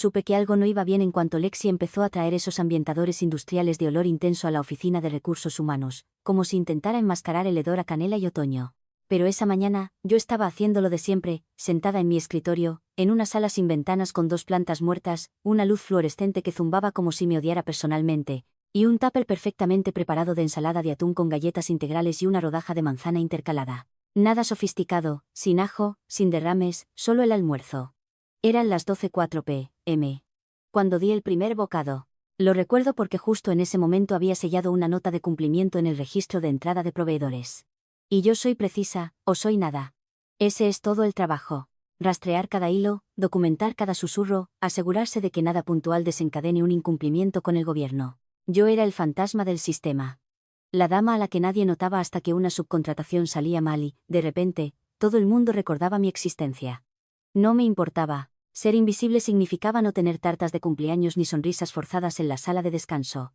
Supe que algo no iba bien en cuanto Lexi empezó a traer esos ambientadores industriales de olor intenso a la oficina de recursos humanos, como si intentara enmascarar el hedor a canela y otoño. Pero esa mañana, yo estaba haciendo lo de siempre, sentada en mi escritorio, en una sala sin ventanas con 2 plantas muertas, una luz fluorescente que zumbaba como si me odiara personalmente, y un tupper perfectamente preparado de ensalada de atún con galletas integrales y una rodaja de manzana intercalada. Nada sofisticado, sin ajo, sin derrames, solo el almuerzo. Eran las 12:04 p.m. cuando di el primer bocado. Lo recuerdo porque justo en ese momento había sellado una nota de cumplimiento en el registro de entrada de proveedores. Y yo soy precisa, o soy nada. Ese es todo el trabajo. Rastrear cada hilo, documentar cada susurro, asegurarse de que nada puntual desencadene un incumplimiento con el gobierno. Yo era el fantasma del sistema. La dama a la que nadie notaba hasta que una subcontratación salía mal y, de repente, todo el mundo recordaba mi existencia. No me importaba. Ser invisible significaba no tener tartas de cumpleaños ni sonrisas forzadas en la sala de descanso.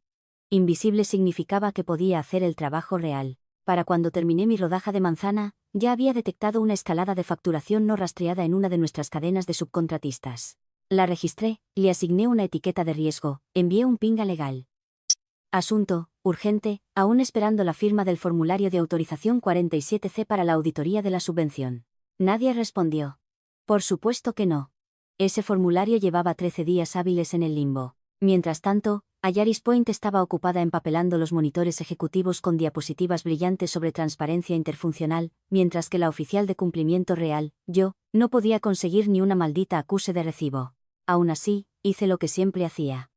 Invisible significaba que podía hacer el trabajo real. Para cuando terminé mi rodaja de manzana, ya había detectado una escalada de facturación no rastreada en una de nuestras cadenas de subcontratistas. La registré, le asigné una etiqueta de riesgo, envié un pinga legal. Asunto, urgente, aún esperando la firma del formulario de autorización 47C para la auditoría de la subvención. Nadie respondió. Por supuesto que no. Ese formulario llevaba 13 días hábiles en el limbo. Mientras tanto, Ayaris Point estaba ocupada empapelando los monitores ejecutivos con diapositivas brillantes sobre transparencia interfuncional, mientras que la oficial de cumplimiento real, yo, no podía conseguir ni una maldita acuse de recibo. Aún así, hice lo que siempre hacía.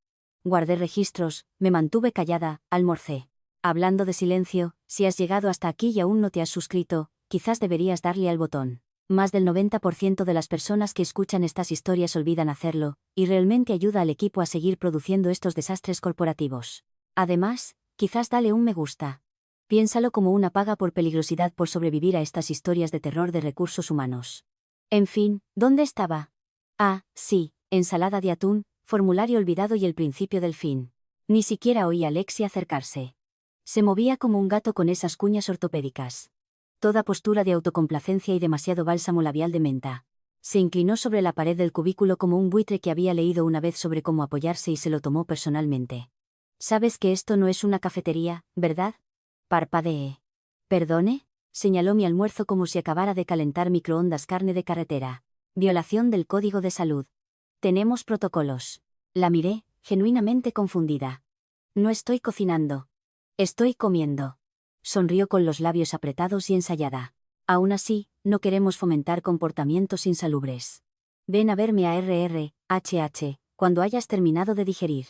Guardé registros, me mantuve callada, almorcé. Hablando de silencio, si has llegado hasta aquí y aún no te has suscrito, quizás deberías darle al botón. Más del 90% de las personas que escuchan estas historias olvidan hacerlo, y realmente ayuda al equipo a seguir produciendo estos desastres corporativos. Además, quizás dale un me gusta. Piénsalo como una paga por peligrosidad por sobrevivir a estas historias de terror de recursos humanos. En fin, ¿dónde estaba? Ah, sí, ensalada de atún, formulario olvidado y el principio del fin. Ni siquiera oí a Lexi acercarse. Se movía como un gato con esas cuñas ortopédicas. Toda postura de autocomplacencia y demasiado bálsamo labial de menta. Se inclinó sobre la pared del cubículo como un buitre que había leído una vez sobre cómo apoyarse y se lo tomó personalmente. «Sabes que esto no es una cafetería, ¿verdad?» Parpadeé. «¿Perdone?» Señaló mi almuerzo como si acabara de calentar microondas carne de carretera. «Violación del Código de Salud. Tenemos protocolos». La miré, genuinamente confundida. «No estoy cocinando. Estoy comiendo». Sonrió con los labios apretados y ensayada. «Aún así, no queremos fomentar comportamientos insalubres. Ven a verme a RRHH, cuando hayas terminado de digerir».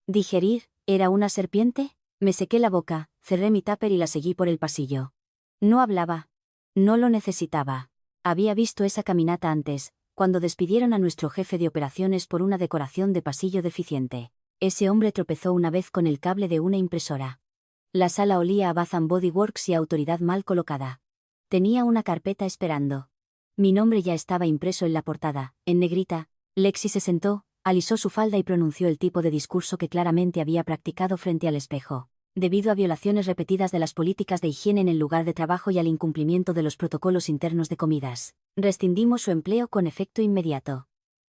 ¿Digerir? ¿Era una serpiente? Me sequé la boca, cerré mi tupper y la seguí por el pasillo. No hablaba. No lo necesitaba. Había visto esa caminata antes, cuando despidieron a nuestro jefe de operaciones por una decoración de pasillo deficiente. Ese hombre tropezó una vez con el cable de una impresora. La sala olía a Bath and Body Works y a autoridad mal colocada. Tenía una carpeta esperando. Mi nombre ya estaba impreso en la portada, en negrita. Lexi se sentó, alisó su falda y pronunció el tipo de discurso que claramente había practicado frente al espejo. Debido a violaciones repetidas de las políticas de higiene en el lugar de trabajo y al incumplimiento de los protocolos internos de comidas, rescindimos su empleo con efecto inmediato.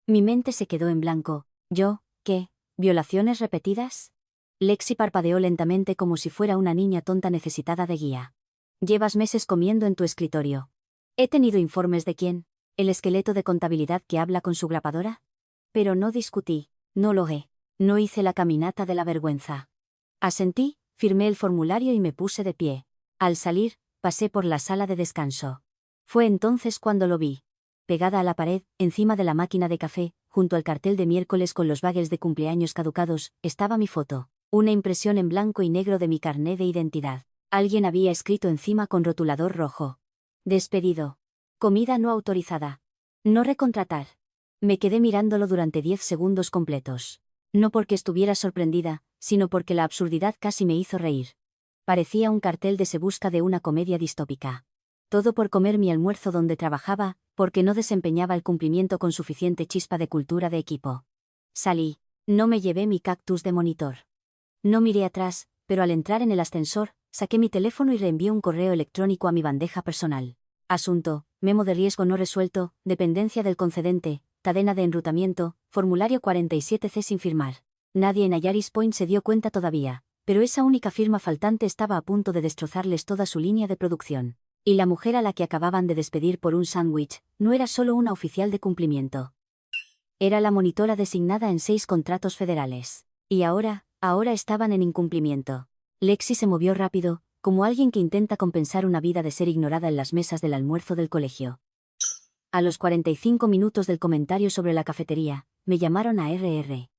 Mi mente se quedó en blanco. ¿Yo, qué? ¿Violaciones repetidas? Lexi parpadeó lentamente como si fuera una niña tonta necesitada de guía. «Llevas meses comiendo en tu escritorio. ¿He tenido informes de quién? ¿El esqueleto de contabilidad que habla con su grapadora?» Pero no discutí, no lo he. No hice la caminata de la vergüenza. Asentí, firmé el formulario y me puse de pie. Al salir, pasé por la sala de descanso. Fue entonces cuando lo vi. Pegada a la pared, encima de la máquina de café, junto al cartel de miércoles con los bagels de cumpleaños caducados, estaba mi foto. Una impresión en blanco y negro de mi carné de identidad. Alguien había escrito encima con rotulador rojo. «Despedido. Comida no autorizada. No recontratar». Me quedé mirándolo durante 10 segundos completos. No porque estuviera sorprendida, sino porque la absurdidad casi me hizo reír. Parecía un cartel de Se busca de una comedia distópica. Todo por comer mi almuerzo donde trabajaba, porque no desempeñaba el cumplimiento con suficiente chispa de cultura de equipo. Salí. No me llevé mi cactus de monitor. No miré atrás, pero al entrar en el ascensor, saqué mi teléfono y reenvié un correo electrónico a mi bandeja personal. Asunto, memo de riesgo no resuelto, dependencia del concedente, Cadena de enrutamiento, formulario 47C sin firmar. Nadie en Ayaris Point se dio cuenta todavía, pero esa única firma faltante estaba a punto de destrozarles toda su línea de producción. Y la mujer a la que acababan de despedir por un sándwich, no era solo una oficial de cumplimiento. Era la monitora designada en 6 contratos federales. Y ahora estaban en incumplimiento. Lexi se movió rápido, como alguien que intenta compensar una vida de ser ignorada en las mesas del almuerzo del colegio. A los 45 minutos del comentario sobre la cafetería, me llamaron a RR.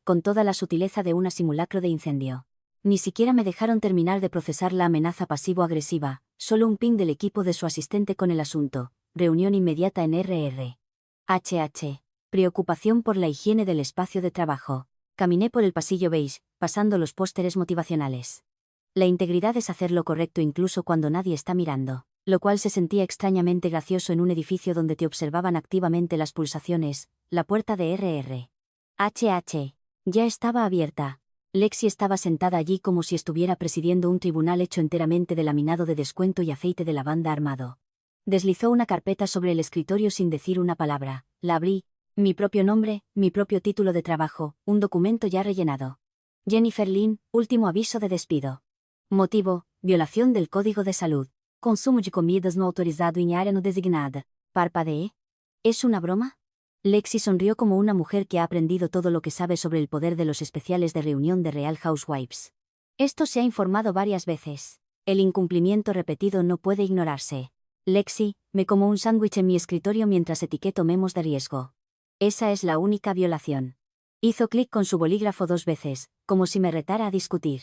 Con toda la sutileza de una simulacro de incendio. Ni siquiera me dejaron terminar de procesar la amenaza pasivo-agresiva, solo un ping del equipo de su asistente con el asunto. Reunión inmediata en RR. Preocupación por la higiene del espacio de trabajo. Caminé por el pasillo beige, pasando los pósteres motivacionales. La integridad es hacer lo correcto incluso cuando nadie está mirando, lo cual se sentía extrañamente gracioso en un edificio donde te observaban activamente las pulsaciones. La puerta de RR. Ya estaba abierta. Lexi estaba sentada allí como si estuviera presidiendo un tribunal hecho enteramente de laminado de descuento y aceite de lavanda armado. Deslizó una carpeta sobre el escritorio sin decir una palabra. La abrí. Mi propio nombre, mi propio título de trabajo, un documento ya rellenado. Jennifer Lynn, último aviso de despido. Motivo, violación del Código de Salud. Consumo de comidas no autorizado en área no designada. Parpadeé. ¿Es una broma? Lexi sonrió como una mujer que ha aprendido todo lo que sabe sobre el poder de los especiales de reunión de Real Housewives. Esto se ha informado varias veces. El incumplimiento repetido no puede ignorarse. Lexi, me como un sándwich en mi escritorio mientras etiqueto memos de riesgo. Esa es la única violación. Hizo clic con su bolígrafo 2 veces, como si me retara a discutir.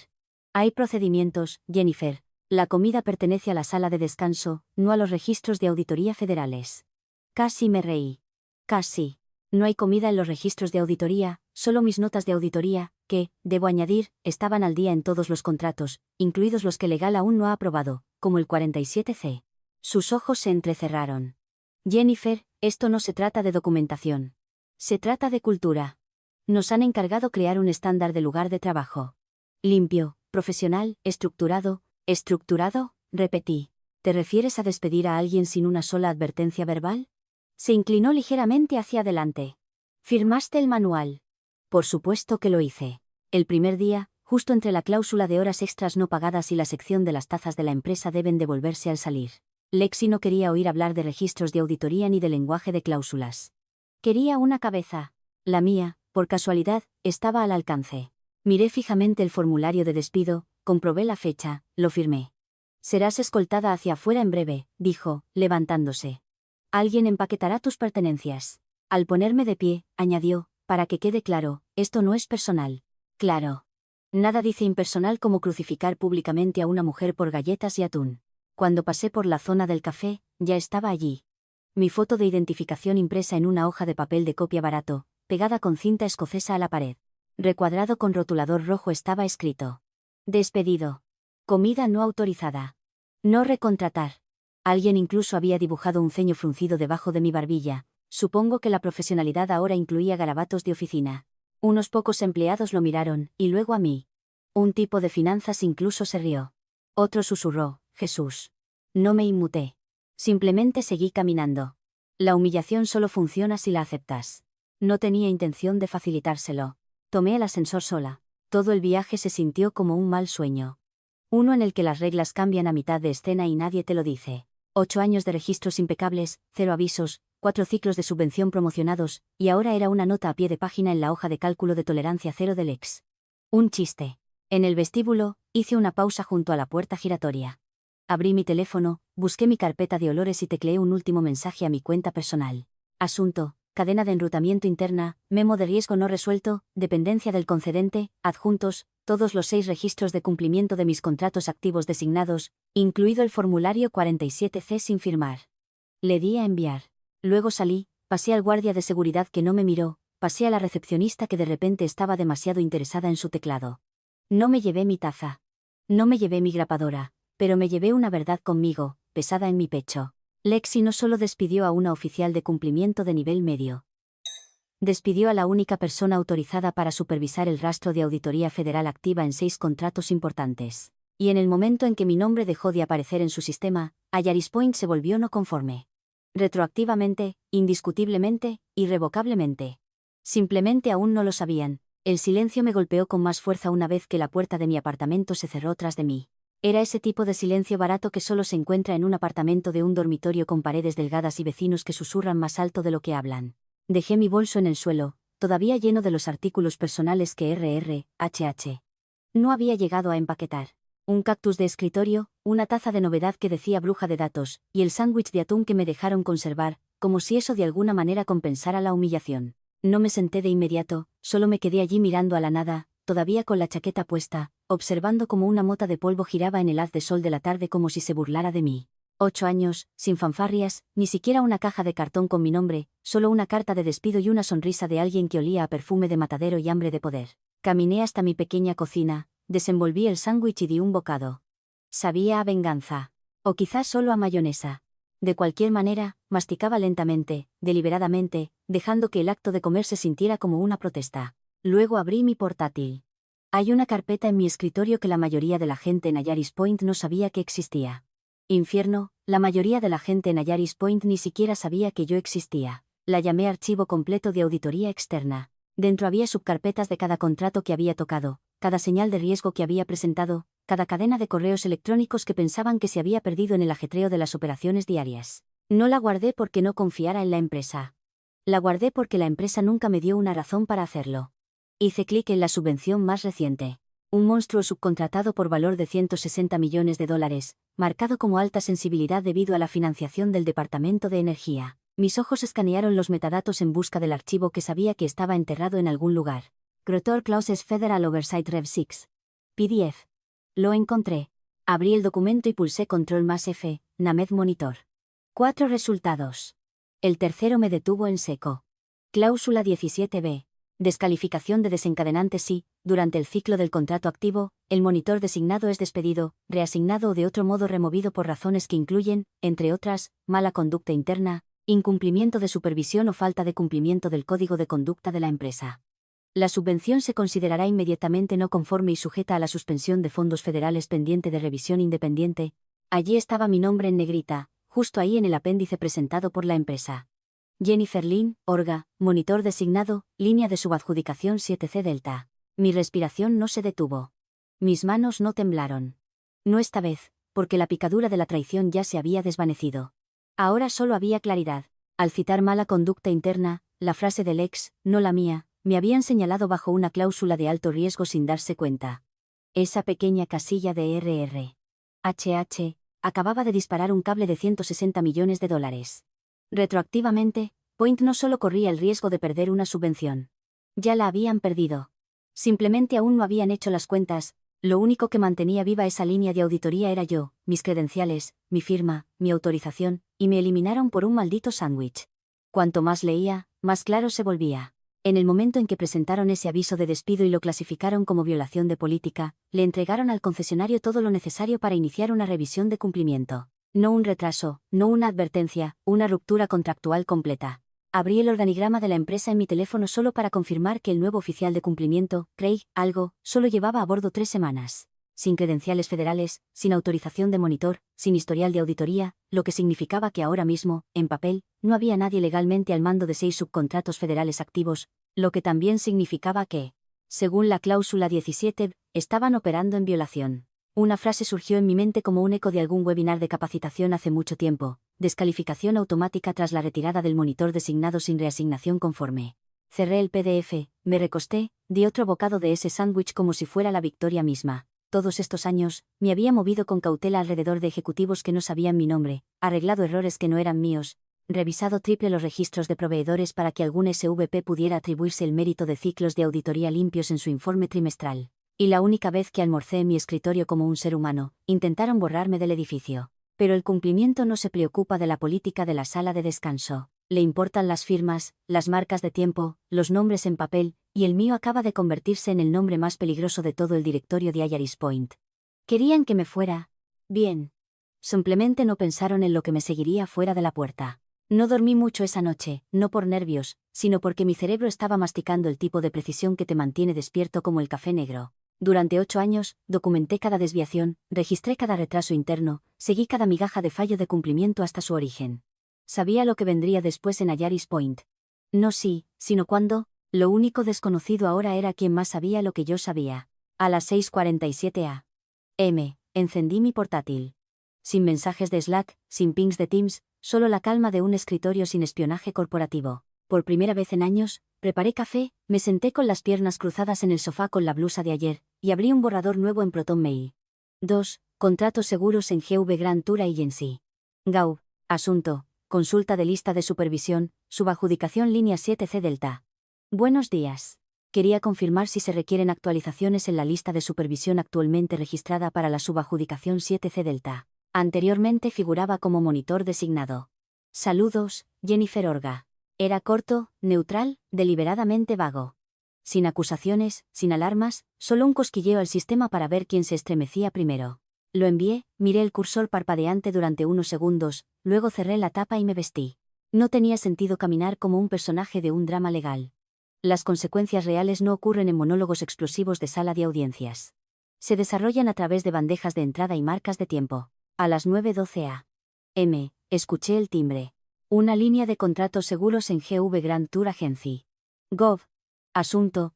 Hay procedimientos, Jennifer. La comida pertenece a la sala de descanso, no a los registros de auditoría federales. Casi me reí. Casi. No hay comida en los registros de auditoría, solo mis notas de auditoría, que, debo añadir, estaban al día en todos los contratos, incluidos los que legal aún no ha aprobado, como el 47C. Sus ojos se entrecerraron. Jennifer, esto no se trata de documentación. Se trata de cultura. Nos han encargado crear un estándar de lugar de trabajo. Limpio, profesional, estructurado, repetí. ¿Te refieres a despedir a alguien sin una sola advertencia verbal? Se inclinó ligeramente hacia adelante. ¿Firmaste el manual? Por supuesto que lo hice. El primer día, justo entre la cláusula de horas extras no pagadas y la sección de las tazas de la empresa deben devolverse al salir. Lexi no quería oír hablar de registros de auditoría ni de lenguaje de cláusulas. Quería una cabeza. La mía, por casualidad, estaba al alcance. Miré fijamente el formulario de despido, comprobé la fecha, lo firmé. Serás escoltada hacia afuera en breve, dijo, levantándose. Alguien empaquetará tus pertenencias. Al ponerme de pie, añadió, para que quede claro, esto no es personal. Claro. Nada dice impersonal como crucificar públicamente a una mujer por galletas y atún. Cuando pasé por la zona del café, ya estaba allí. Mi foto de identificación impresa en una hoja de papel de copia barato, pegada con cinta escocesa a la pared. Recuadrado con rotulador rojo estaba escrito. Despedido. Comida no autorizada. No recontratar. Alguien incluso había dibujado un ceño fruncido debajo de mi barbilla. Supongo que la profesionalidad ahora incluía garabatos de oficina. Unos pocos empleados lo miraron, y luego a mí. Un tipo de finanzas incluso se rió. Otro susurró, Jesús. No me inmuté. Simplemente seguí caminando. La humillación solo funciona si la aceptas. No tenía intención de facilitárselo. Tomé el ascensor sola. Todo el viaje se sintió como un mal sueño. Uno en el que las reglas cambian a mitad de escena y nadie te lo dice. 8 años de registros impecables, 0 avisos, 4 ciclos de subvención promocionados, y ahora era una nota a pie de página en la hoja de cálculo de tolerancia cero del ex. Un chiste. En el vestíbulo, hice una pausa junto a la puerta giratoria. Abrí mi teléfono, busqué mi carpeta de olores y tecleé un último mensaje a mi cuenta personal. Asunto, cadena de enrutamiento interna, memo de riesgo no resuelto, dependencia del concedente, adjuntos, todos los 6 registros de cumplimiento de mis contratos activos designados, incluido el formulario 47C sin firmar. Le di a enviar. Luego salí, pasé al guardia de seguridad que no me miró, pasé a la recepcionista que de repente estaba demasiado interesada en su teclado. No me llevé mi taza. No me llevé mi grapadora, pero me llevé una verdad conmigo, pesada en mi pecho. Lexi no solo despidió a una oficial de cumplimiento de nivel medio. Despidió a la única persona autorizada para supervisar el rastro de auditoría federal activa en 6 contratos importantes. Y en el momento en que mi nombre dejó de aparecer en su sistema, Ayaris Point se volvió no conforme. Retroactivamente, indiscutiblemente, irrevocablemente. Simplemente aún no lo sabían. El silencio me golpeó con más fuerza una vez que la puerta de mi apartamento se cerró tras de mí. Era ese tipo de silencio barato que solo se encuentra en un apartamento de un dormitorio con paredes delgadas y vecinos que susurran más alto de lo que hablan. Dejé mi bolso en el suelo, todavía lleno de los artículos personales que RRHH no había llegado a empaquetar. Un cactus de escritorio, una taza de novedad que decía bruja de datos, y el sándwich de atún que me dejaron conservar, como si eso de alguna manera compensara la humillación. No me senté de inmediato, solo me quedé allí mirando a la nada, todavía con la chaqueta puesta, observando cómo una mota de polvo giraba en el haz de sol de la tarde como si se burlara de mí. 8 años, sin fanfarrias, ni siquiera una caja de cartón con mi nombre, solo una carta de despido y una sonrisa de alguien que olía a perfume de matadero y hambre de poder. Caminé hasta mi pequeña cocina, desenvolví el sándwich y di un bocado. Sabía a venganza. O quizás solo a mayonesa. De cualquier manera, masticaba lentamente, deliberadamente, dejando que el acto de comer se sintiera como una protesta. Luego abrí mi portátil. Hay una carpeta en mi escritorio que la mayoría de la gente en Ayaris Point no sabía que existía. Infierno, la mayoría de la gente en Ayaris Point ni siquiera sabía que yo existía. La llamé archivo completo de auditoría externa. Dentro había subcarpetas de cada contrato que había tocado, cada señal de riesgo que había presentado, cada cadena de correos electrónicos que pensaban que se había perdido en el ajetreo de las operaciones diarias. No la guardé porque no confiara en la empresa. La guardé porque la empresa nunca me dio una razón para hacerlo. Hice clic en la subvención más reciente. Un monstruo subcontratado por valor de $160 millones, marcado como alta sensibilidad debido a la financiación del Departamento de Energía. Mis ojos escanearon los metadatos en busca del archivo que sabía que estaba enterrado en algún lugar. Crotor Clauses Federal Oversight Rev 6. PDF. Lo encontré. Abrí el documento y pulsé Control más F, Named Monitor. 4 resultados. El tercero me detuvo en seco. Cláusula 17b. Descalificación de desencadenante si, durante el ciclo del contrato activo, el monitor designado es despedido, reasignado o de otro modo removido por razones que incluyen, entre otras, mala conducta interna, incumplimiento de supervisión o falta de cumplimiento del código de conducta de la empresa. La subvención se considerará inmediatamente no conforme y sujeta a la suspensión de fondos federales pendiente de revisión independiente. Allí estaba mi nombre en negrita, justo ahí en el apéndice presentado por la empresa. Jennifer Lynn, Orga, monitor designado, línea de subadjudicación 7C Delta. Mi respiración no se detuvo. Mis manos no temblaron. No esta vez, porque la picadura de la traición ya se había desvanecido. Ahora solo había claridad. Al citar mala conducta interna, la frase del ex, no la mía, me habían señalado bajo una cláusula de alto riesgo sin darse cuenta. Esa pequeña casilla de RRHH acababa de disparar un cable de $160 millones. Retroactivamente, Point no solo corría el riesgo de perder una subvención. Ya la habían perdido. Simplemente aún no habían hecho las cuentas, lo único que mantenía viva esa línea de auditoría era yo, mis credenciales, mi firma, mi autorización, y me eliminaron por un maldito sándwich. Cuanto más leía, más claro se volvía. En el momento en que presentaron ese aviso de despido y lo clasificaron como violación de política, le entregaron al concesionario todo lo necesario para iniciar una revisión de cumplimiento. No un retraso, no una advertencia, una ruptura contractual completa. Abrí el organigrama de la empresa en mi teléfono solo para confirmar que el nuevo oficial de cumplimiento, Craig, algo, solo llevaba a bordo 3 semanas. Sin credenciales federales, sin autorización de monitor, sin historial de auditoría, lo que significaba que ahora mismo, en papel, no había nadie legalmente al mando de 6 subcontratos federales activos, lo que también significaba que, según la cláusula 17, estaban operando en violación. Una frase surgió en mi mente como un eco de algún webinar de capacitación hace mucho tiempo: descalificación automática tras la retirada del monitor designado sin reasignación conforme. Cerré el PDF, me recosté, di otro bocado de ese sándwich como si fuera la victoria misma. Todos estos años, me había movido con cautela alrededor de ejecutivos que no sabían mi nombre, arreglado errores que no eran míos, revisado triple los registros de proveedores para que algún SVP pudiera atribuirse el mérito de ciclos de auditoría limpios en su informe trimestral. Y la única vez que almorcé en mi escritorio como un ser humano, intentaron borrarme del edificio. Pero el cumplimiento no se preocupa de la política de la sala de descanso. Le importan las firmas, las marcas de tiempo, los nombres en papel, y el mío acaba de convertirse en el nombre más peligroso de todo el directorio de Ayaris Point. Querían que me fuera. Bien. Simplemente no pensaron en lo que me seguiría fuera de la puerta. No dormí mucho esa noche, no por nervios, sino porque mi cerebro estaba masticando el tipo de precisión que te mantiene despierto como el café negro. Durante 8 años, documenté cada desviación, registré cada retraso interno, seguí cada migaja de fallo de cumplimiento hasta su origen. Sabía lo que vendría después en Ayaris Point. No sí, sino cuándo. Lo único desconocido ahora era quién más sabía lo que yo sabía. A las 6:47 a.m., encendí mi portátil. Sin mensajes de Slack, sin pings de Teams, solo la calma de un escritorio sin espionaje corporativo. Por primera vez en años, preparé café, me senté con las piernas cruzadas en el sofá con la blusa de ayer, y abrí un borrador nuevo en Proton Mail. 2. Contratos seguros en GV Grand Tour Agency. GAU. Asunto. Consulta de lista de supervisión, subadjudicación línea 7C Delta. Buenos días. Quería confirmar si se requieren actualizaciones en la lista de supervisión actualmente registrada para la subadjudicación 7C Delta. Anteriormente figuraba como monitor designado. Saludos, Jennifer Orga. Era corto, neutral, deliberadamente vago. Sin acusaciones, sin alarmas, solo un cosquilleo al sistema para ver quién se estremecía primero. Lo envié, miré el cursor parpadeante durante unos segundos, luego cerré la tapa y me vestí. No tenía sentido caminar como un personaje de un drama legal. Las consecuencias reales no ocurren en monólogos explosivos de sala de audiencias. Se desarrollan a través de bandejas de entrada y marcas de tiempo. A las 9:12 a.m., escuché el timbre. Una línea de contratos seguros en GV Grand Tour Agency. Gov. Asunto,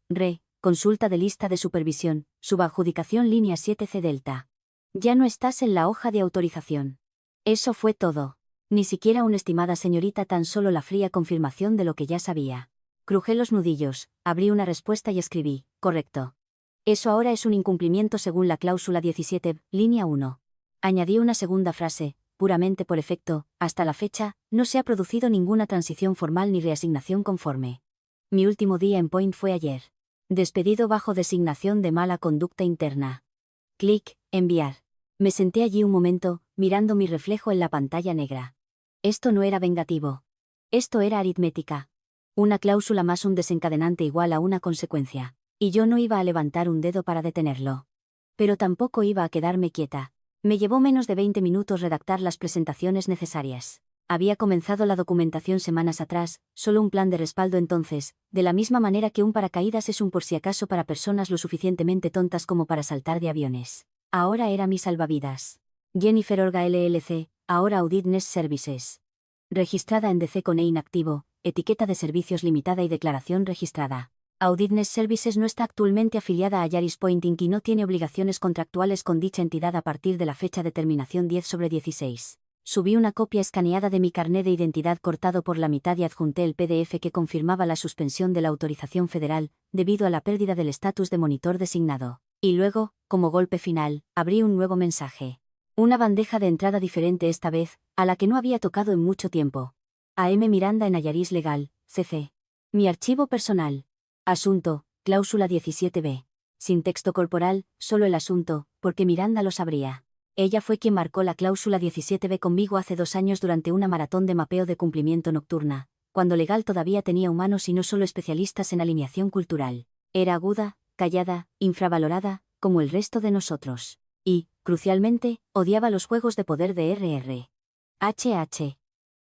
consulta de lista de supervisión, subadjudicación línea 7C Delta. Ya no estás en la hoja de autorización. Eso fue todo. Ni siquiera una estimada señorita, tan solo la fría confirmación de lo que ya sabía. Crujé los nudillos, abrí una respuesta y escribí, correcto. Eso ahora es un incumplimiento según la cláusula 17, línea 1. Añadí una segunda frase, puramente por efecto, hasta la fecha, no se ha producido ninguna transición formal ni reasignación conforme. Mi último día en Point fue ayer. Despedido bajo designación de mala conducta interna. Clic, enviar. Me senté allí un momento, mirando mi reflejo en la pantalla negra. Esto no era vengativo. Esto era aritmética. Una cláusula más un desencadenante igual a una consecuencia. Y yo no iba a levantar un dedo para detenerlo. Pero tampoco iba a quedarme quieta. Me llevó menos de 20 minutos redactar las presentaciones necesarias. Había comenzado la documentación semanas atrás, solo un plan de respaldo entonces, de la misma manera que un paracaídas es un por si acaso para personas lo suficientemente tontas como para saltar de aviones. Ahora era mi salvavidas. Jennifer Orga LLC, ahora Auditness Services. Registrada en DC con inactivo, etiqueta de servicios limitada y declaración registrada. Auditness Services no está actualmente afiliada a Ayaris Point Inc. y no tiene obligaciones contractuales con dicha entidad a partir de la fecha de terminación 10/16. Subí una copia escaneada de mi carné de identidad cortado por la mitad y adjunté el PDF que confirmaba la suspensión de la autorización federal, debido a la pérdida del estatus de monitor designado. Y luego, como golpe final, abrí un nuevo mensaje. Una bandeja de entrada diferente esta vez, a la que no había tocado en mucho tiempo. A M. Miranda en Ayaris Legal, CC. Mi archivo personal. Asunto, cláusula 17b. Sin texto corporal, solo el asunto, porque Miranda lo sabría. Ella fue quien marcó la cláusula 17b conmigo hace 2 años durante una maratón de mapeo de cumplimiento nocturna, cuando Legal todavía tenía humanos y no solo especialistas en alineación cultural. Era aguda, callada, infravalorada, como el resto de nosotros. Y, crucialmente, odiaba los juegos de poder de RR. HH.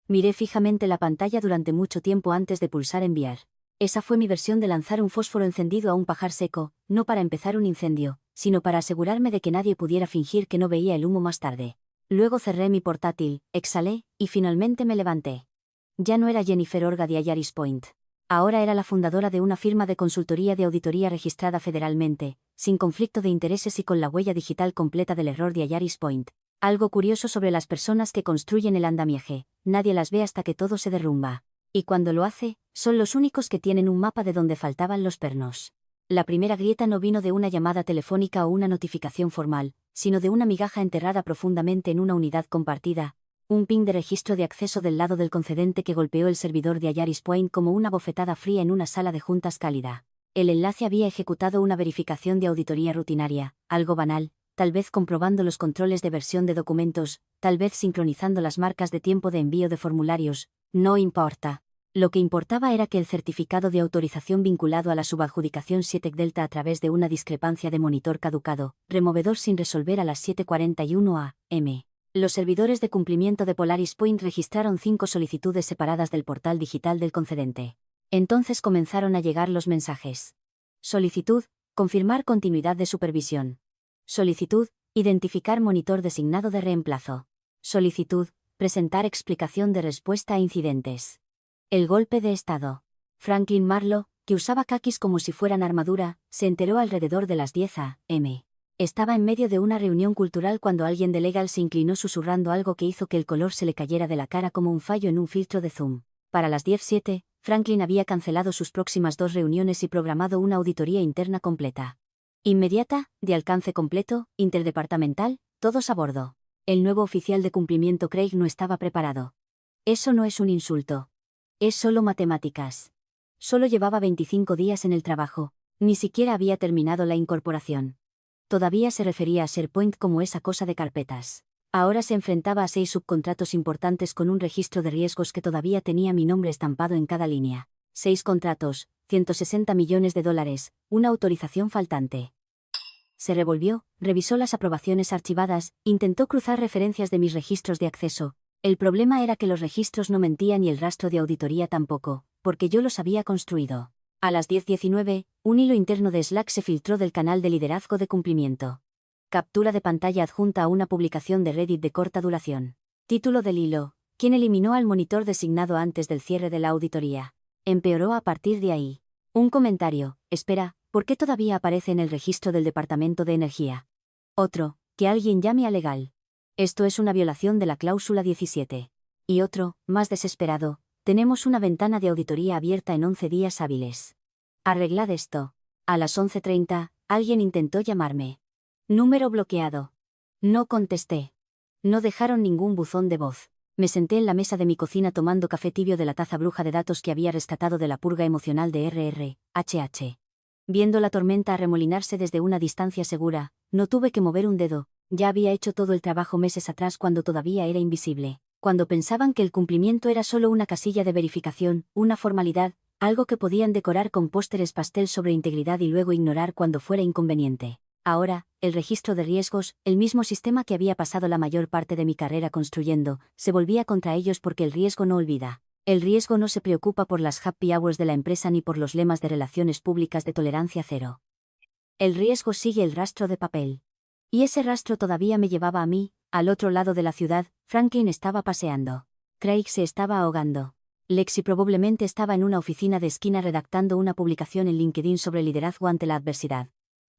Miré fijamente la pantalla durante mucho tiempo antes de pulsar enviar. Esa fue mi versión de lanzar un fósforo encendido a un pajar seco, no para empezar un incendio, sino para asegurarme de que nadie pudiera fingir que no veía el humo más tarde. Luego cerré mi portátil, exhalé, y finalmente me levanté. Ya no era Jennifer Orga de Ayaris Point. Ahora era la fundadora de una firma de consultoría de auditoría registrada federalmente, sin conflicto de intereses y con la huella digital completa del error de Ayaris Point. Algo curioso sobre las personas que construyen el andamiaje, nadie las ve hasta que todo se derrumba. Y cuando lo hace, son los únicos que tienen un mapa de donde faltaban los pernos. La primera grieta no vino de una llamada telefónica o una notificación formal, sino de una migaja enterrada profundamente en una unidad compartida, un ping de registro de acceso del lado del concedente que golpeó el servidor de Ayaris Point como una bofetada fría en una sala de juntas cálida. El enlace había ejecutado una verificación de auditoría rutinaria, algo banal, tal vez comprobando los controles de versión de documentos, tal vez sincronizando las marcas de tiempo de envío de formularios, no importa. Lo que importaba era que el certificado de autorización vinculado a la subadjudicación 7 Delta a través de una discrepancia de monitor caducado, removedor sin resolver a las 7:41 a.m. Los servidores de cumplimiento de Polaris Point registraron 5 solicitudes separadas del portal digital del concedente. Entonces comenzaron a llegar los mensajes. Solicitud, confirmar continuidad de supervisión. Solicitud, identificar monitor designado de reemplazo. Solicitud, Presentar explicación de respuesta a incidentes. El golpe de estado. Franklin Marlowe, que usaba caquis como si fueran armadura, se enteró alrededor de las 10 a.m. Estaba en medio de una reunión cultural cuando alguien de Legal se inclinó susurrando algo que hizo que el color se le cayera de la cara como un fallo en un filtro de Zoom. Para las 10:07, Franklin había cancelado sus próximas 2 reuniones y programado una auditoría interna completa. Inmediata, de alcance completo, interdepartamental, todos a bordo. El nuevo oficial de cumplimiento Craig no estaba preparado. Eso no es un insulto. Es solo matemáticas. Solo llevaba 25 días en el trabajo, ni siquiera había terminado la incorporación. Todavía se refería a SharePoint como esa cosa de carpetas. Ahora se enfrentaba a 6 subcontratos importantes con un registro de riesgos que todavía tenía mi nombre estampado en cada línea. 6 contratos, $160 millones, una autorización faltante. Se revolvió, revisó las aprobaciones archivadas, intentó cruzar referencias de mis registros de acceso. El problema era que los registros no mentían y el rastro de auditoría tampoco, porque yo los había construido. A las 10:19, un hilo interno de Slack se filtró del canal de liderazgo de cumplimiento. Captura de pantalla adjunta a una publicación de Reddit de corta duración. Título del hilo: ¿Quién eliminó al monitor designado antes del cierre de la auditoría? Empeoró a partir de ahí. Un comentario: espera, ¿por qué todavía aparece en el registro del Departamento de Energía? Otro: que alguien llame a legal. Esto es una violación de la cláusula 17. Y otro, más desesperado: tenemos una ventana de auditoría abierta en 11 días hábiles. Arreglad esto. A las 11:30, alguien intentó llamarme. Número bloqueado. No contesté. No dejaron ningún buzón de voz. Me senté en la mesa de mi cocina tomando café tibio de la taza bruja de datos que había rescatado de la purga emocional de RRHH. Viendo la tormenta arremolinarse desde una distancia segura, no tuve que mover un dedo. Ya había hecho todo el trabajo meses atrás cuando todavía era invisible. Cuando pensaban que el cumplimiento era solo una casilla de verificación, una formalidad, algo que podían decorar con pósteres pastel sobre integridad y luego ignorar cuando fuera inconveniente. Ahora, el registro de riesgos, el mismo sistema que había pasado la mayor parte de mi carrera construyendo, se volvía contra ellos porque el riesgo no olvida. El riesgo no se preocupa por las happy hours de la empresa ni por los lemas de relaciones públicas de tolerancia cero. El riesgo sigue el rastro de papel. Y ese rastro todavía me llevaba a mí. Al otro lado de la ciudad, Franklin estaba paseando. Craig se estaba ahogando. Lexi probablemente estaba en una oficina de esquina redactando una publicación en LinkedIn sobre liderazgo ante la adversidad.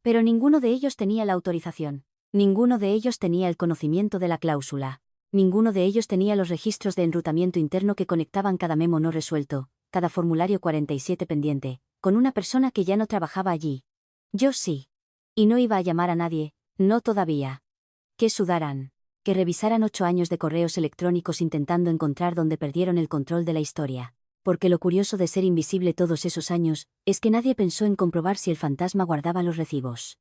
Pero ninguno de ellos tenía la autorización. Ninguno de ellos tenía el conocimiento de la cláusula. Ninguno de ellos tenía los registros de enrutamiento interno que conectaban cada memo no resuelto, cada formulario 47 pendiente, con una persona que ya no trabajaba allí. Yo sí. Y no iba a llamar a nadie, no todavía. Que sudaran. Que revisaran 8 años de correos electrónicos intentando encontrar dónde perdieron el control de la historia. Porque lo curioso de ser invisible todos esos años, es que nadie pensó en comprobar si el fantasma guardaba los recibos.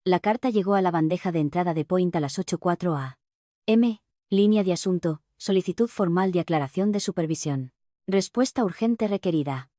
La carta llegó a la bandeja de entrada de Point a las 8:04 a.m. Línea de asunto: solicitud formal de aclaración de supervisión. Respuesta urgente requerida.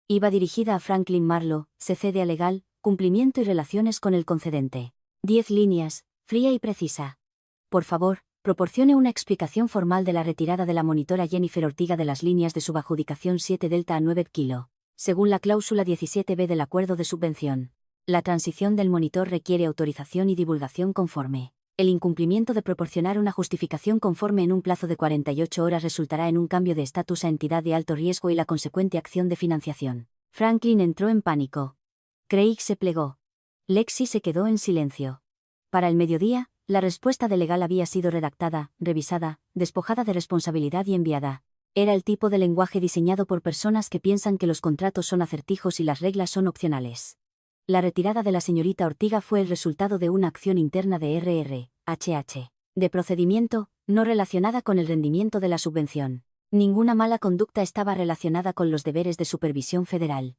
Iba dirigida a Franklin Marlowe, CC de Legal, cumplimiento y relaciones con el concedente. 10 líneas, fría y precisa. Por favor, proporcione una explicación formal de la retirada de la monitora Jennifer Ortiga de las líneas de subadjudicación 7 Delta a 9 kilo. Según la cláusula 17b del acuerdo de subvención, la transición del monitor requiere autorización y divulgación conforme. El incumplimiento de proporcionar una justificación conforme en un plazo de 48 horas resultará en un cambio de estatus a entidad de alto riesgo y la consecuente acción de financiación. Franklin entró en pánico. Craig se plegó. Lexi se quedó en silencio. Para el mediodía, la respuesta de legal había sido redactada, revisada, despojada de responsabilidad y enviada. Era el tipo de lenguaje diseñado por personas que piensan que los contratos son acertijos y las reglas son opcionales. La retirada de la señorita Ortiga fue el resultado de una acción interna de RRHH, de procedimiento, no relacionada con el rendimiento de la subvención. Ninguna mala conducta estaba relacionada con los deberes de supervisión federal.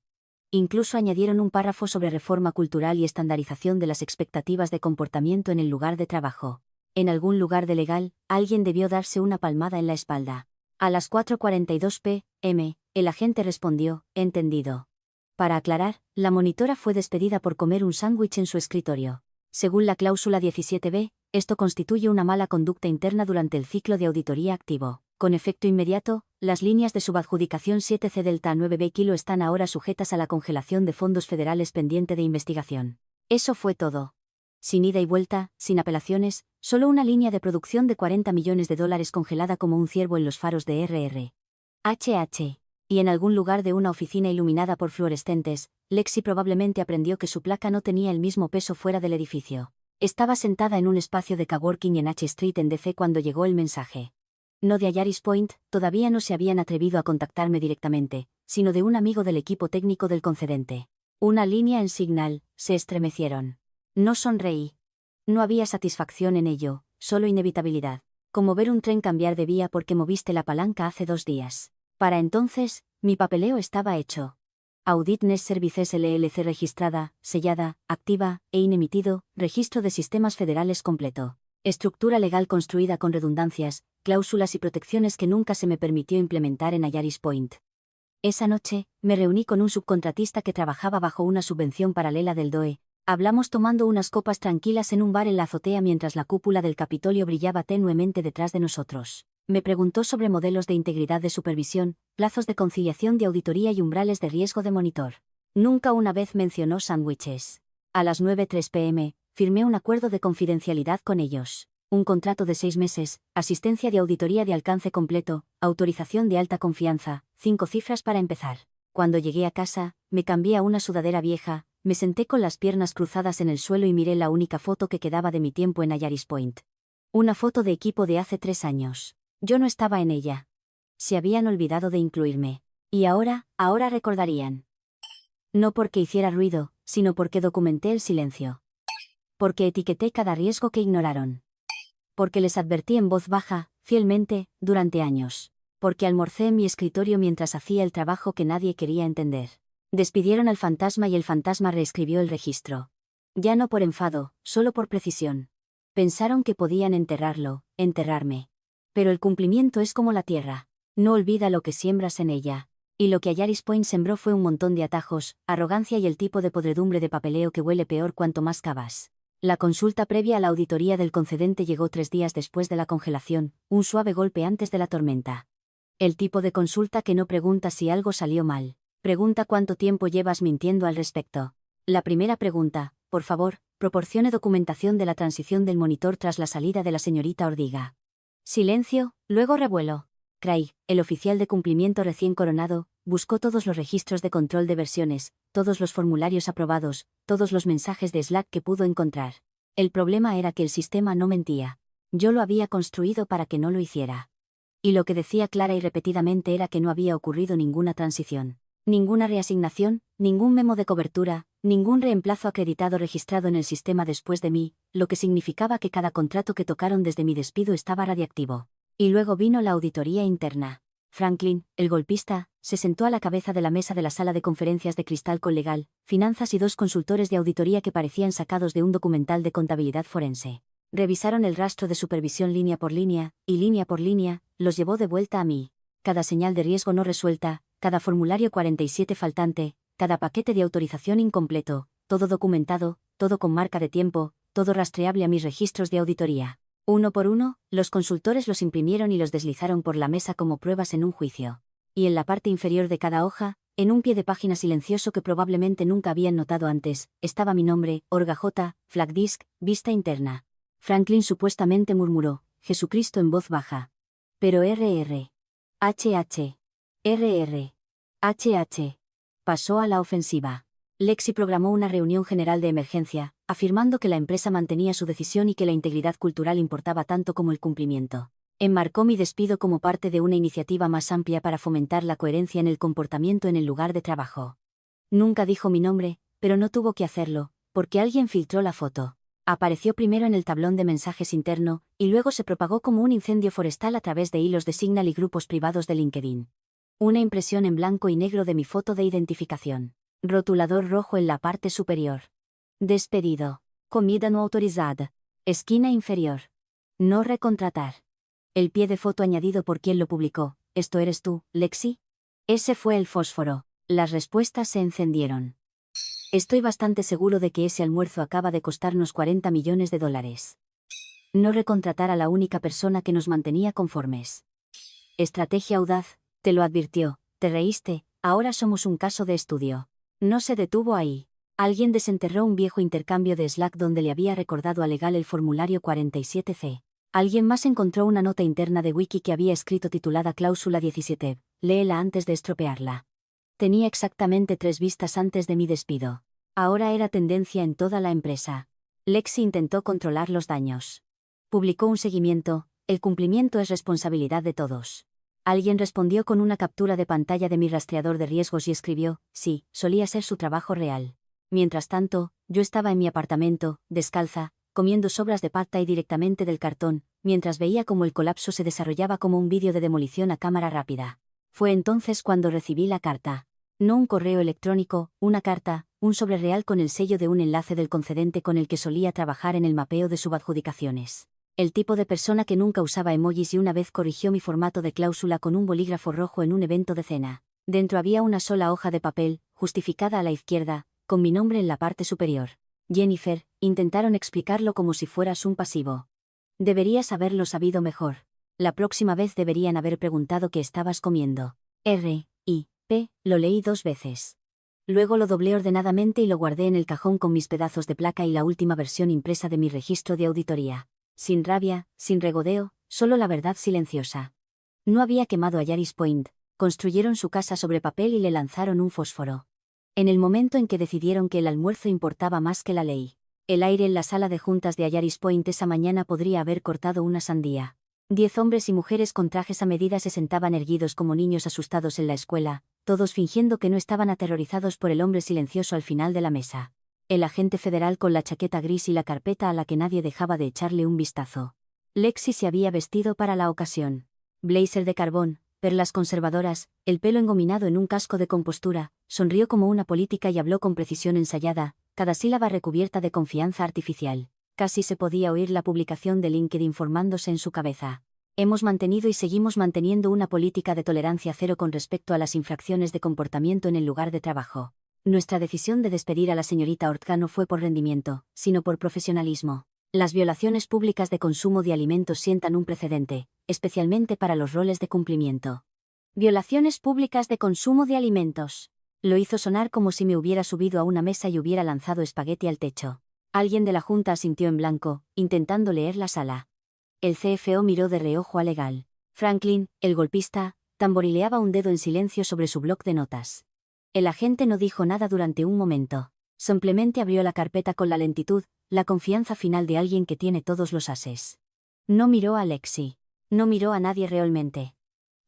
Incluso añadieron un párrafo sobre reforma cultural y estandarización de las expectativas de comportamiento en el lugar de trabajo. En algún lugar de legal, alguien debió darse una palmada en la espalda. A las 4:42 p.m., el agente respondió: entendido. Para aclarar, la monitora fue despedida por comer un sándwich en su escritorio. Según la cláusula 17b, esto constituye una mala conducta interna durante el ciclo de auditoría activo. Con efecto inmediato, las líneas de subadjudicación 7C Delta 9B kilo están ahora sujetas a la congelación de fondos federales pendiente de investigación. Eso fue todo. Sin ida y vuelta, sin apelaciones, solo una línea de producción de $40 millones congelada como un ciervo en los faros de RR. HH. Y en algún lugar de una oficina iluminada por fluorescentes, Lexi probablemente aprendió que su placa no tenía el mismo peso fuera del edificio. Estaba sentada en un espacio de coworking en H Street en DC cuando llegó el mensaje. No de Ayaris Point, todavía no se habían atrevido a contactarme directamente, sino de un amigo del equipo técnico del concedente. Una línea en Signal, se estremecieron. No sonreí. No había satisfacción en ello, solo inevitabilidad. Como ver un tren cambiar de vía porque moviste la palanca hace 2 días. Para entonces, mi papeleo estaba hecho. Audit Nest Services LLC registrada, sellada, activa, e inemitido, registro de sistemas federales completo. Estructura legal construida con redundancias, cláusulas y protecciones que nunca se me permitió implementar en Ayaris Point. Esa noche, me reuní con un subcontratista que trabajaba bajo una subvención paralela del DOE. Hablamos tomando unas copas tranquilas en un bar en la azotea mientras la cúpula del Capitolio brillaba tenuemente detrás de nosotros. Me preguntó sobre modelos de integridad de supervisión, plazos de conciliación de auditoría y umbrales de riesgo de monitor. Nunca una vez mencionó sándwiches. A las 9:03 p.m., firmé un acuerdo de confidencialidad con ellos. Un contrato de 6 meses, asistencia de auditoría de alcance completo, autorización de alta confianza, 5 cifras para empezar. Cuando llegué a casa, me cambié a una sudadera vieja, me senté con las piernas cruzadas en el suelo y miré la única foto que quedaba de mi tiempo en Ayaris Point. Una foto de equipo de hace 3 años. Yo no estaba en ella. Se habían olvidado de incluirme. Y ahora recordarían. No porque hiciera ruido, sino porque documenté el silencio. Porque etiqueté cada riesgo que ignoraron. Porque les advertí en voz baja, fielmente, durante años. Porque almorcé en mi escritorio mientras hacía el trabajo que nadie quería entender. Despidieron al fantasma y el fantasma reescribió el registro. Ya no por enfado, solo por precisión. Pensaron que podían enterrarme. Pero el cumplimiento es como la tierra. No olvida lo que siembras en ella. Y lo que Ayaris Point sembró fue un montón de atajos, arrogancia y el tipo de podredumbre de papeleo que huele peor cuanto más cavas. La consulta previa a la auditoría del concedente llegó 3 días después de la congelación, un suave golpe antes de la tormenta. El tipo de consulta que no pregunta si algo salió mal. Pregunta cuánto tiempo llevas mintiendo al respecto. La primera pregunta, por favor, proporcione documentación de la transición del monitor tras la salida de la señorita Ordiga. Silencio, luego revuelo. Craig, el oficial de cumplimiento recién coronado, buscó todos los registros de control de versiones, todos los formularios aprobados, todos los mensajes de Slack que pudo encontrar. El problema era que el sistema no mentía. Yo lo había construido para que no lo hiciera. Y lo que decía clara y repetidamente era que no había ocurrido ninguna transición. Ninguna reasignación, ningún memo de cobertura, ningún reemplazo acreditado registrado en el sistema después de mí, lo que significaba que cada contrato que tocaron desde mi despido estaba radiactivo. Y luego vino la auditoría interna. Franklin, el golpista, se sentó a la cabeza de la mesa de la sala de conferencias de cristal con legal, finanzas y 2 consultores de auditoría que parecían sacados de un documental de contabilidad forense. Revisaron el rastro de supervisión línea por línea, y línea por línea, los llevó de vuelta a mí. Cada señal de riesgo no resuelta, cada formulario 47 faltante, cada paquete de autorización incompleto, todo documentado, todo con marca de tiempo, todo rastreable a mis registros de auditoría. Uno por uno, los consultores los imprimieron y los deslizaron por la mesa como pruebas en un juicio. Y en la parte inferior de cada hoja, en un pie de página silencioso que probablemente nunca habían notado antes, estaba mi nombre, Orga J, Flag Disk, vista interna. Franklin supuestamente murmuró, Jesucristo en voz baja. Pero RR. HH. RR. HH. Pasó a la ofensiva. Lexi programó una reunión general de emergencia, afirmando que la empresa mantenía su decisión y que la integridad cultural importaba tanto como el cumplimiento. Enmarcó mi despido como parte de una iniciativa más amplia para fomentar la coherencia en el comportamiento en el lugar de trabajo. Nunca dijo mi nombre, pero no tuvo que hacerlo, porque alguien filtró la foto. Apareció primero en el tablón de mensajes interno, y luego se propagó como un incendio forestal a través de hilos de Signal y grupos privados de LinkedIn. Una impresión en blanco y negro de mi foto de identificación. Rotulador rojo en la parte superior. Despedido. Comida no autorizada. Esquina inferior. No recontratar. El pie de foto añadido por quien lo publicó. ¿Esto eres tú, Lexi? Ese fue el fósforo. Las respuestas se encendieron. Estoy bastante seguro de que ese almuerzo acaba de costarnos $40 millones. No recontratar a la única persona que nos mantenía conformes. Estrategia audaz, te lo advirtió, te reíste, ahora somos un caso de estudio. No se detuvo ahí. Alguien desenterró un viejo intercambio de Slack donde le había recordado a Legal el formulario 47C. Alguien más encontró una nota interna de Wiki que había escrito titulada Cláusula 17. Léela antes de estropearla. Tenía exactamente 3 vistas antes de mi despido. Ahora era tendencia en toda la empresa. Lexi intentó controlar los daños. Publicó un seguimiento: el cumplimiento es responsabilidad de todos. Alguien respondió con una captura de pantalla de mi rastreador de riesgos y escribió: sí, solía ser su trabajo real. Mientras tanto, yo estaba en mi apartamento, descalza, comiendo sobras de pad thai directamente del cartón, mientras veía cómo el colapso se desarrollaba como un vídeo de demolición a cámara rápida. Fue entonces cuando recibí la carta. No un correo electrónico, una carta, un sobre real con el sello de un enlace del concedente con el que solía trabajar en el mapeo de subadjudicaciones. El tipo de persona que nunca usaba emojis y una vez corrigió mi formato de cláusula con un bolígrafo rojo en un evento de cena. Dentro había una sola hoja de papel, justificada a la izquierda, con mi nombre en la parte superior. Jennifer, intentaron explicarlo como si fueras un pasivo. Deberías haberlo sabido mejor. La próxima vez deberían haber preguntado qué estabas comiendo. Lo leí 2 veces. Luego lo doblé ordenadamente y lo guardé en el cajón con mis pedazos de placa y la última versión impresa de mi registro de auditoría. Sin rabia, sin regodeo, solo la verdad silenciosa. No había quemado a Yaris Point. Construyeron su casa sobre papel y le lanzaron un fósforo. En el momento en que decidieron que el almuerzo importaba más que la ley. El aire en la sala de juntas de Ayaris Point esa mañana podría haber cortado una sandía. 10 hombres y mujeres con trajes a medida se sentaban erguidos como niños asustados en la escuela, todos fingiendo que no estaban aterrorizados por el hombre silencioso al final de la mesa. El agente federal con la chaqueta gris y la carpeta a la que nadie dejaba de echarle un vistazo. Lexi se había vestido para la ocasión. Blazer de carbón, perlas conservadoras, el pelo engominado en un casco de compostura, sonrió como una política y habló con precisión ensayada, cada sílaba recubierta de confianza artificial. Casi se podía oír la publicación de LinkedIn formándose en su cabeza. Hemos mantenido y seguimos manteniendo una política de tolerancia cero con respecto a las infracciones de comportamiento en el lugar de trabajo. Nuestra decisión de despedir a la señorita Ortega no fue por rendimiento, sino por profesionalismo. Las violaciones públicas de consumo de alimentos sientan un precedente, especialmente para los roles de cumplimiento. Violaciones públicas de consumo de alimentos. Lo hizo sonar como si me hubiera subido a una mesa y hubiera lanzado espagueti al techo. Alguien de la junta asintió en blanco, intentando leer la sala. El CFO miró de reojo a Legal. Franklin, el golpista, tamborileaba un dedo en silencio sobre su bloc de notas. El agente no dijo nada durante un momento. Simplemente abrió la carpeta con la lentitud, la confianza final de alguien que tiene todos los ases. No miró a Lexi. No miró a nadie realmente.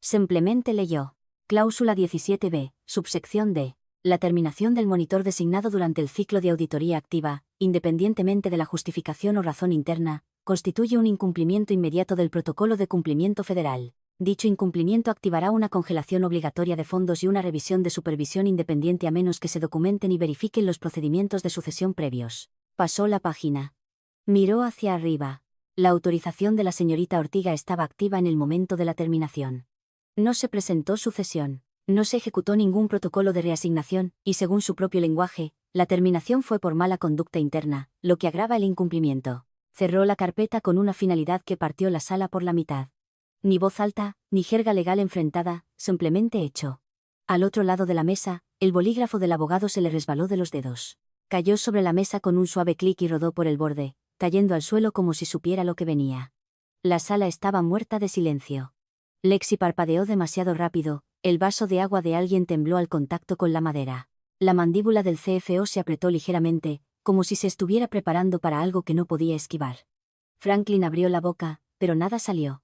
Simplemente leyó. Cláusula 17b, subsección D. La terminación del monitor designado durante el ciclo de auditoría activa, independientemente de la justificación o razón interna, constituye un incumplimiento inmediato del protocolo de cumplimiento federal. Dicho incumplimiento activará una congelación obligatoria de fondos y una revisión de supervisión independiente a menos que se documenten y verifiquen los procedimientos de sucesión previos. Pasó la página. Miró hacia arriba. La autorización de la señorita Ortega estaba activa en el momento de la terminación. No se presentó sucesión. No se ejecutó ningún protocolo de reasignación, y según su propio lenguaje, la terminación fue por mala conducta interna, lo que agrava el incumplimiento. Cerró la carpeta con una finalidad que partió la sala por la mitad. Ni voz alta, ni jerga legal enfrentada, simplemente hecho. Al otro lado de la mesa, el bolígrafo del abogado se le resbaló de los dedos. Cayó sobre la mesa con un suave clic y rodó por el borde, cayendo al suelo como si supiera lo que venía. La sala estaba muerta de silencio. Lexi parpadeó demasiado rápido, el vaso de agua de alguien tembló al contacto con la madera. La mandíbula del CFO se apretó ligeramente, como si se estuviera preparando para algo que no podía esquivar. Franklin abrió la boca, pero nada salió.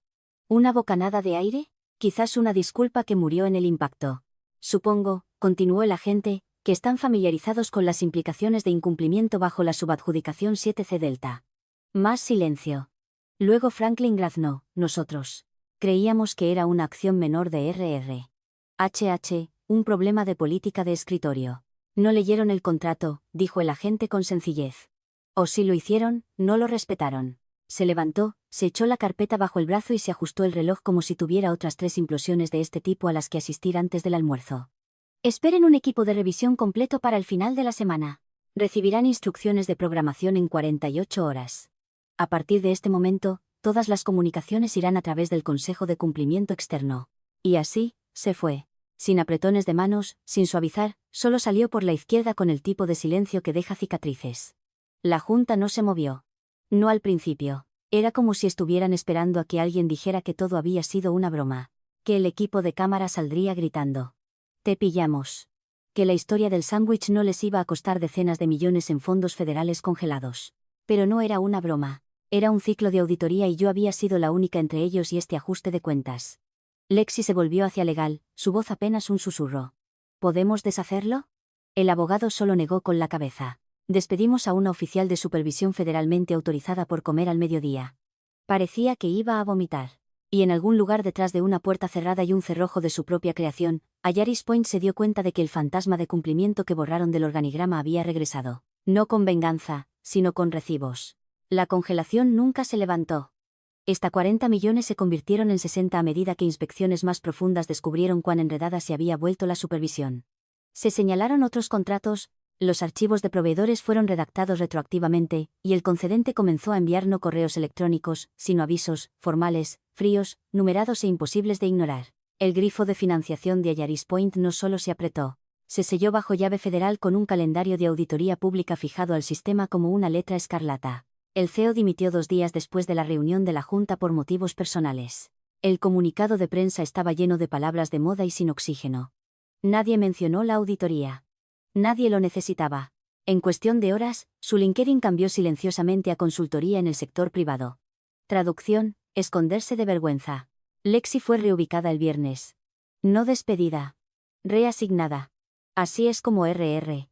¿Una bocanada de aire? Quizás una disculpa que murió en el impacto. Supongo, continuó el agente, que están familiarizados con las implicaciones de incumplimiento bajo la subadjudicación 7C Delta. Más silencio. Luego Franklin graznó: nosotros creíamos que era una acción menor de RR. Un problema de política de escritorio. No leyeron el contrato, dijo el agente con sencillez. O si lo hicieron, no lo respetaron. Se levantó, se echó la carpeta bajo el brazo y se ajustó el reloj como si tuviera otras 3 implosiones de este tipo a las que asistir antes del almuerzo. Esperen un equipo de revisión completo para el final de la semana. Recibirán instrucciones de programación en 48 horas. A partir de este momento, todas las comunicaciones irán a través del Consejo de Cumplimiento Externo. Y así, se fue. Sin apretones de manos, sin suavizar, solo salió por la izquierda con el tipo de silencio que deja cicatrices. La junta no se movió. No al principio. Era como si estuvieran esperando a que alguien dijera que todo había sido una broma. Que el equipo de cámara saldría gritando: «Te pillamos». Que la historia del sándwich no les iba a costar decenas de millones en fondos federales congelados. Pero no era una broma. Era un ciclo de auditoría y yo había sido la única entre ellos y este ajuste de cuentas. Lexi se volvió hacia Legal, su voz apenas un susurro. ¿Podemos deshacerlo? El abogado solo negó con la cabeza. Despedimos a una oficial de supervisión federalmente autorizada por comer al mediodía. Parecía que iba a vomitar. Y en algún lugar detrás de una puerta cerrada y un cerrojo de su propia creación, Ayaris Point se dio cuenta de que el fantasma de cumplimiento que borraron del organigrama había regresado. No con venganza, sino con recibos. La congelación nunca se levantó. Hasta 40 millones se convirtieron en 60 a medida que inspecciones más profundas descubrieron cuán enredada se había vuelto la supervisión. Se señalaron otros contratos, los archivos de proveedores fueron redactados retroactivamente, y el concedente comenzó a enviar no correos electrónicos, sino avisos, formales, fríos, numerados e imposibles de ignorar. El grifo de financiación de Ayaris Point no solo se apretó, se selló bajo llave federal con un calendario de auditoría pública fijado al sistema como una letra escarlata. El CEO dimitió 2 días después de la reunión de la Junta por motivos personales. El comunicado de prensa estaba lleno de palabras de moda y sin oxígeno. Nadie mencionó la auditoría. Nadie lo necesitaba. En cuestión de horas, su LinkedIn cambió silenciosamente a consultoría en el sector privado. Traducción: esconderse de vergüenza. Lexi fue reubicada el viernes. No despedida. Reasignada. Así es como HH.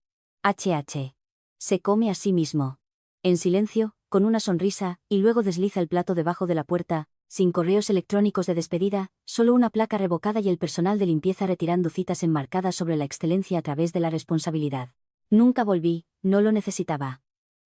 Se come a sí mismo. En silencio, con una sonrisa, y luego desliza el plato debajo de la puerta, sin correos electrónicos de despedida, solo una placa revocada y el personal de limpieza retirando citas enmarcadas sobre la excelencia a través de la responsabilidad. Nunca volví, no lo necesitaba.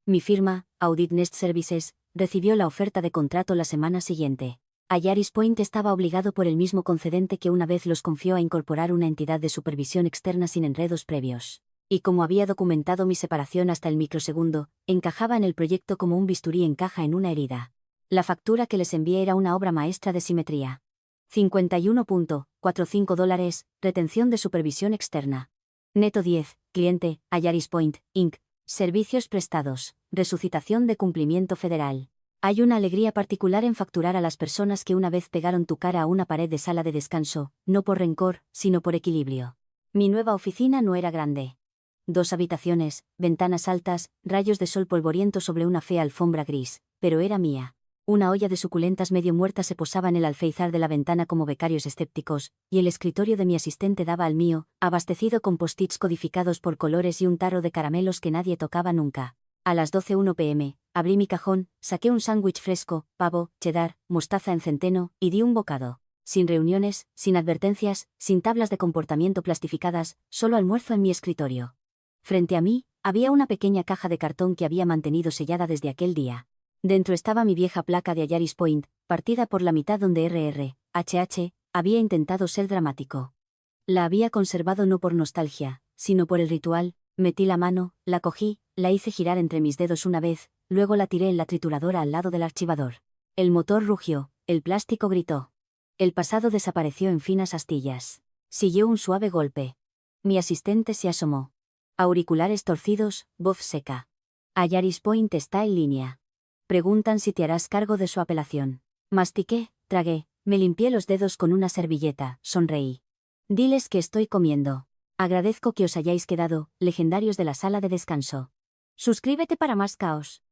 Mi firma, Audit Nest Services, recibió la oferta de contrato la semana siguiente. Ayaris Point estaba obligado por el mismo concedente que una vez los confió a incorporar una entidad de supervisión externa sin enredos previos. Y como había documentado mi separación hasta el microsegundo, encajaba en el proyecto como un bisturí encaja en una herida. La factura que les envié era una obra maestra de simetría. $51.45, retención de supervisión externa. Neto 10, cliente, Ayaris Point, Inc., servicios prestados, resucitación de cumplimiento federal. Hay una alegría particular en facturar a las personas que una vez pegaron tu cara a una pared de sala de descanso, no por rencor, sino por equilibrio. Mi nueva oficina no era grande. 2 habitaciones, ventanas altas, rayos de sol polvoriento sobre una fea alfombra gris, pero era mía. Una olla de suculentas medio muertas se posaba en el alféizar de la ventana como becarios escépticos, y el escritorio de mi asistente daba al mío, abastecido con post-its codificados por colores y un tarro de caramelos que nadie tocaba nunca. A las 12:01 p.m., abrí mi cajón, saqué un sándwich fresco, pavo, cheddar, mostaza en centeno, y di un bocado. Sin reuniones, sin advertencias, sin tablas de comportamiento plastificadas, solo almuerzo en mi escritorio. Frente a mí, había una pequeña caja de cartón que había mantenido sellada desde aquel día. Dentro estaba mi vieja placa de Ayaris Point, partida por la mitad donde HH había intentado ser dramático. La había conservado no por nostalgia, sino por el ritual. Metí la mano, la cogí, la hice girar entre mis dedos una vez, luego la tiré en la trituradora al lado del archivador. El motor rugió, el plástico gritó. El pasado desapareció en finas astillas. Siguió un suave golpe. Mi asistente se asomó. Auriculares torcidos, voz seca. Ayaris Point está en línea. Preguntan si te harás cargo de su apelación. Mastiqué, tragué, me limpié los dedos con una servilleta, sonreí. Diles que estoy comiendo. Agradezco que os hayáis quedado, legendarios de la sala de descanso. Suscríbete para más caos.